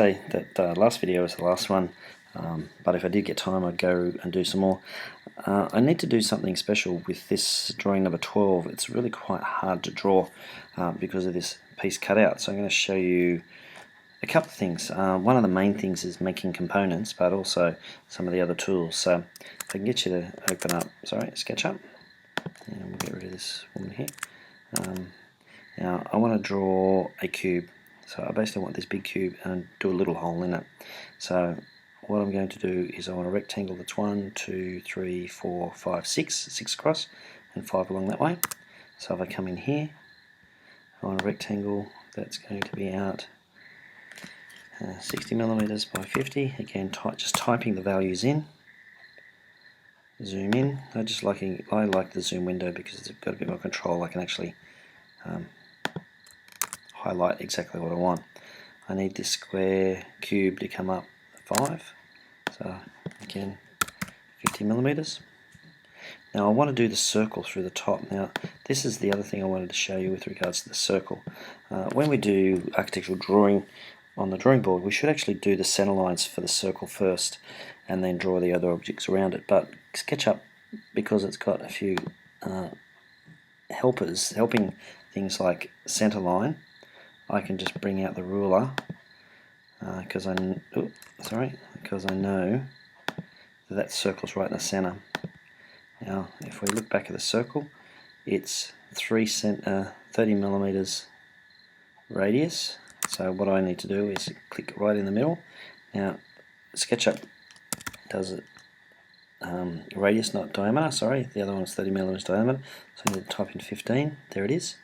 say that last video was the last one, but if I did get time I'd go and do some more. I need to do something special with this drawing number 12. It's really quite hard to draw because of this piece cut out, so I'm going to show you a couple of things. One of the main things is making components, but also some of the other tools. So if I can get you to open up, SketchUp, and we'll get rid of this woman here. Now I want to draw a cube, so I basically want this big cube and do a little hole in it. So what I'm going to do is I want a rectangle that's 1, 2, 3, 4, 5, 6 across and 5 along that way. So if I come in here, I want a rectangle that's going to be out 60mm by 50. Again, just typing the values in. Zoom in. I like the zoom window because it's got a bit more control. I can actually highlight exactly what I want. I need this square cube to come up 5. So again, 50mm. Now I want to do the circle through the top. Now this is the other thing I wanted to show you with regards to the circle. When we do architectural drawing on the drawing board, we should actually do the center lines for the circle first and then draw the other objects around it. But SketchUp, because it's got a few helpers helping things like center line, I can just bring out the ruler because I know that circle's right in the center. Now if we look back at the circle, it's 30mm radius. So what I need to do is click right in the middle. Now SketchUp does it radius, not diameter. Sorry, the other one's 30mm diameter. So I need to type in 15. There it is.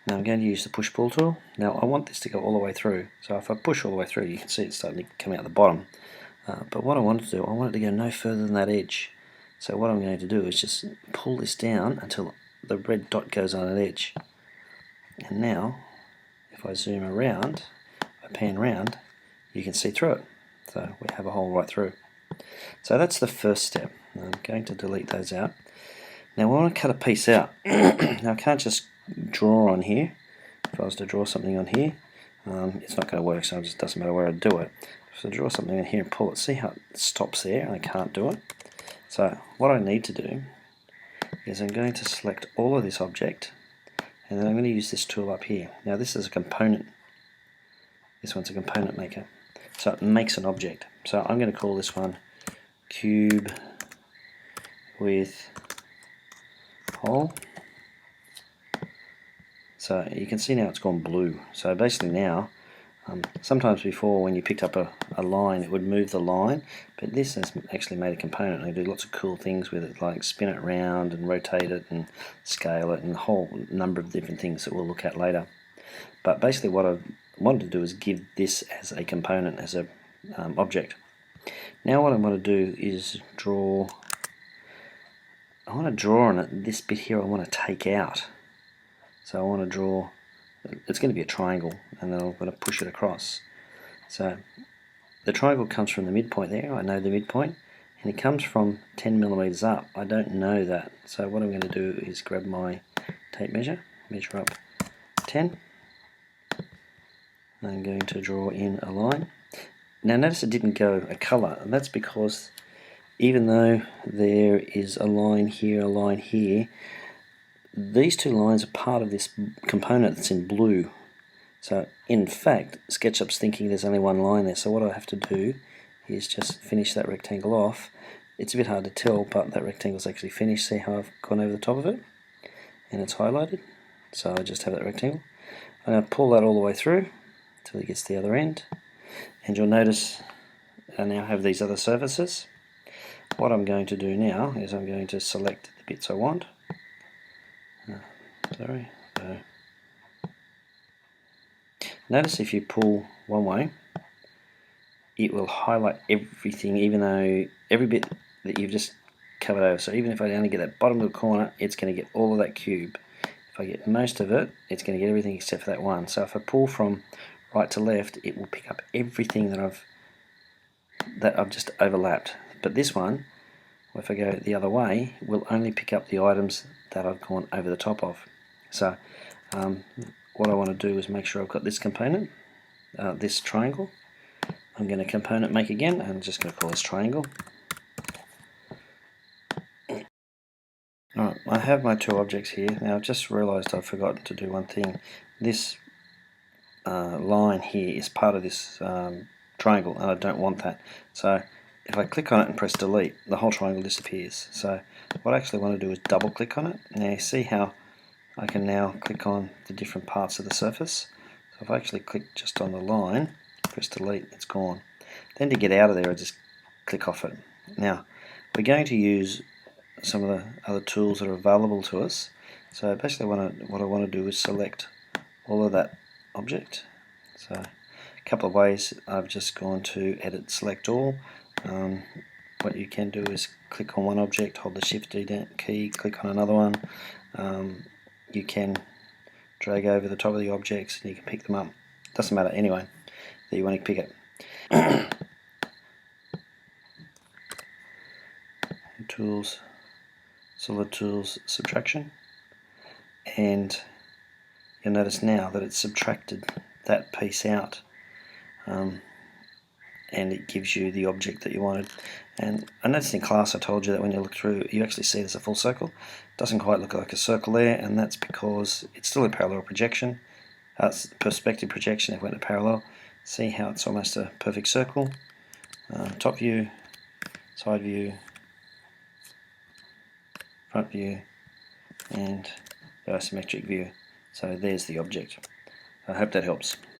Now I'm going to use the push-pull tool. Now I want this to go all the way through. So if I push all the way through, you can see it's starting to come out the bottom. But what I want to do, I want it to go no further than that edge. So what I'm going to do is just pull this down until the red dot goes on that edge. And now, if I zoom around, I pan round, you can see through it. So we have a hole right through. So that's the first step. I'm going to delete those out. Now I want to cut a piece out. Now I can't just draw on here. If I was to draw something on here, it's not going to work, so it just doesn't matter where I do it. So draw something in here and pull it. See how it stops there and I can't do it? So what I need to do is I'm going to select all of this object, and then I'm going to use this tool up here. Now this is a component. This one's a component maker. So it makes an object. So I'm going to call this one cube with hole. So you can see now it's gone blue. So basically now, sometimes before when you picked up a line it would move the line, but this has actually made a component. I do lots of cool things with it, like spin it around and rotate it and scale it and a whole number of different things that we'll look at later. But basically what I wanted to do is give this as a component, as a object. Now what I want to do is draw. I want to draw on it. This bit here I want to take out. So I want to draw. It's going to be a triangle, and then I'm going to push it across. So the triangle comes from the midpoint there. I know the midpoint, and it comes from 10mm up. I don't know that. So what I'm going to do is grab my tape measure, measure up 10. I'm going to draw in a line. Now notice it didn't go a colour, and that's because even though there is a line here, a line here, these two lines are part of this component that's in blue. So in fact, SketchUp's thinking there's only one line there, so what I have to do is just finish that rectangle off. It's a bit hard to tell, but that rectangle's actually finished. See how I've gone over the top of it? And it's highlighted. So I just have that rectangle. I'm going to pull that all the way through until it gets to the other end. And you'll notice I now have these other surfaces. What I'm going to do now is I'm going to select the bits I want. Notice if you pull one way, it will highlight everything, even though every bit that you've just covered over. So even if I only get that bottom of the corner, it's going to get all of that cube. If I get most of it, it's going to get everything except for that one. So if I pull from right to left, it will pick up everything that I've just overlapped. But this one, if I go the other way, will only pick up the items that I've gone over the top of. So what I want to do is make sure I've got this component. this triangle. I'm going to component make again, and I'm just going to call this triangle. Alright, I have my two objects here. Now I've just realised I've forgotten to do one thing. This line here is part of this triangle, and I don't want that. So if I click on it and press delete, the whole triangle disappears. So what I actually want to do is double click on it. Now you see how I can now click on the different parts of the surface. So if I actually click just on the line, press delete, it's gone. Then to get out of there, I just click off it. Now we're going to use some of the other tools that are available to us. So basically what I want to do is select all of that object. So a couple of ways. I've just gone to edit select all. What you can do is click on one object, hold the shift key, click on another one. You can drag over the top of the objects and you can pick them up. Doesn't matter anyway that you want to pick it. Tools, solid tools, subtraction, and you'll notice now that it's subtracted that piece out, and it gives you the object that you wanted. And I noticed in class I told you that when you look through, you actually see there's a full circle. It doesn't quite look like a circle there, and that's because it's still a parallel projection. It's perspective projection if it went to parallel. See how it's almost a perfect circle. Top view, side view, front view, and the isometric view. So there's the object. I hope that helps.